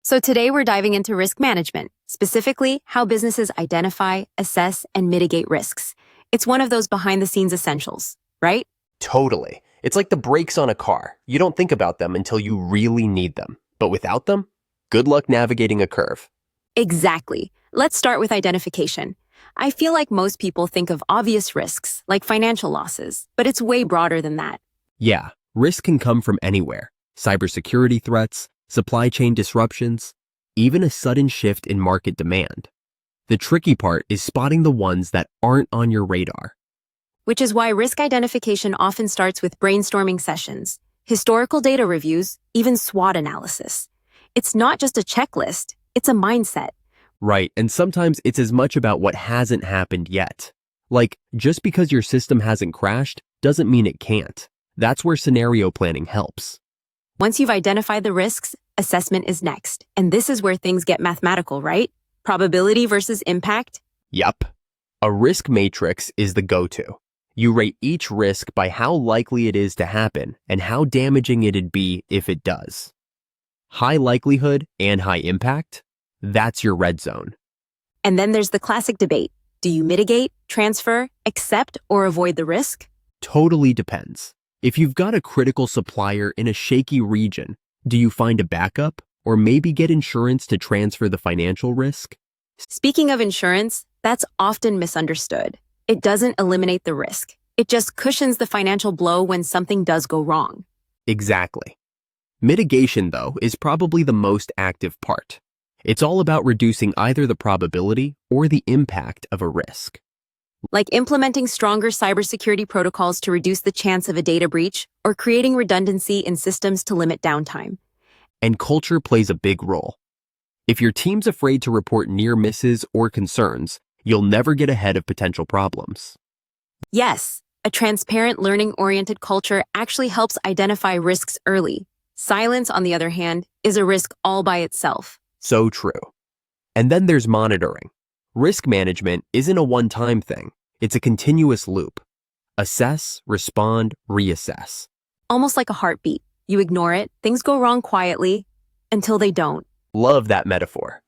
So today we're diving into risk management, specifically how businesses identify, assess, and mitigate risks. It's one of those behind-the-scenes essentials, right? Totally. It's like the brakes on a car. You don't think about them until you really need them. But without them, good luck navigating a curve. Exactly. Let's start with identification. I feel like most people think of obvious risks, like financial losses, but it's way broader than that. Yeah, risk can come from anywhere. Cybersecurity threats, supply chain disruptions, even a sudden shift in market demand. The tricky part is spotting the ones that aren't on your radar. Which is why risk identification often starts with brainstorming sessions, historical data reviews, even SWOT analysis. It's not just a checklist, it's a mindset. Right, and sometimes it's as much about what hasn't happened yet. Like, just because your system hasn't crashed doesn't mean it can't. That's where scenario planning helps. Once you've identified the risks, assessment is next. And this is where things get mathematical, right? Probability versus impact. Yup. A risk matrix is the go-to. You rate each risk by how likely it is to happen and how damaging it'd be if it does. High likelihood and high impact? That's your red zone. And then there's the classic debate. Do you mitigate, transfer, accept, or avoid the risk? Totally depends. If you've got a critical supplier in a shaky region, do you find a backup or maybe get insurance to transfer the financial risk? Speaking of insurance, that's often misunderstood. It doesn't eliminate the risk. It just cushions the financial blow when something does go wrong. Exactly. Mitigation, though, is probably the most active part. It's all about reducing either the probability or the impact of a risk. Like implementing stronger cybersecurity protocols to reduce the chance of a data breach, or creating redundancy in systems to limit downtime. And culture plays a big role. If your team's afraid to report near misses or concerns, you'll never get ahead of potential problems. Yes, a transparent, learning-oriented culture actually helps identify risks early. Silence, on the other hand, is a risk all by itself. So true. And then there's monitoring. Risk management isn't a one-time thing. It's a continuous loop. Assess, respond, reassess. Almost like a heartbeat. You ignore it, things go wrong quietly, until they don't. Love that metaphor.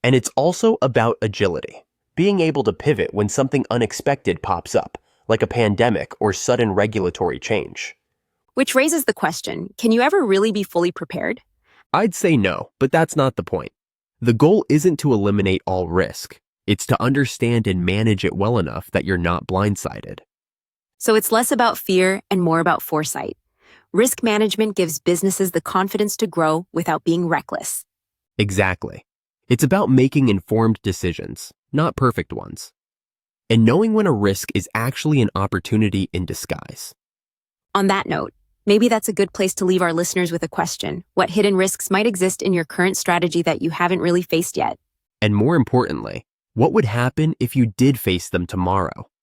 And it's also about agility. Being able to pivot when something unexpected pops up, like a pandemic or sudden regulatory change. Which raises the question, can you ever really be fully prepared? I'd say no, but that's not the point. The goal isn't to eliminate all risk. It's to understand and manage it well enough that you're not blindsided. So it's less about fear and more about foresight. Risk management gives businesses the confidence to grow without being reckless. Exactly. It's about making informed decisions, not perfect ones. And knowing when a risk is actually an opportunity in disguise. On that note, maybe that's a good place to leave our listeners with a question. What hidden risks might exist in your current strategy that you haven't really faced yet? And more importantly, what would happen if you did face them tomorrow?